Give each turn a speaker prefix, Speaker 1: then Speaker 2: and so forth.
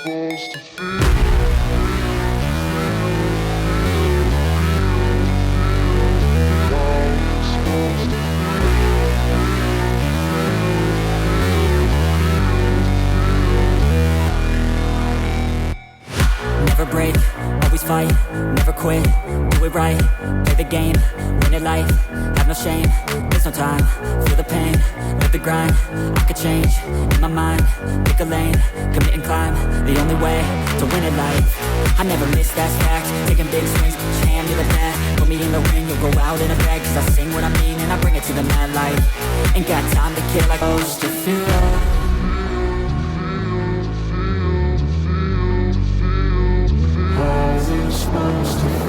Speaker 1: supposed to feel?
Speaker 2: Never break, always fight, never quit, do it right, play the game, win it life, have no shame, there's no time, feel the pain, live the grind, I could change, in my mind, pick a lane, commit and climb, the only way to win it life. I never miss, that's fact, taking big swings, put your hand to the bat, put me in the ring, you'll go out in a bag, cause I sing what I mean and I bring it to the mad light, ain't got time to kill like supposed to feel.
Speaker 1: How's it supposed to feel?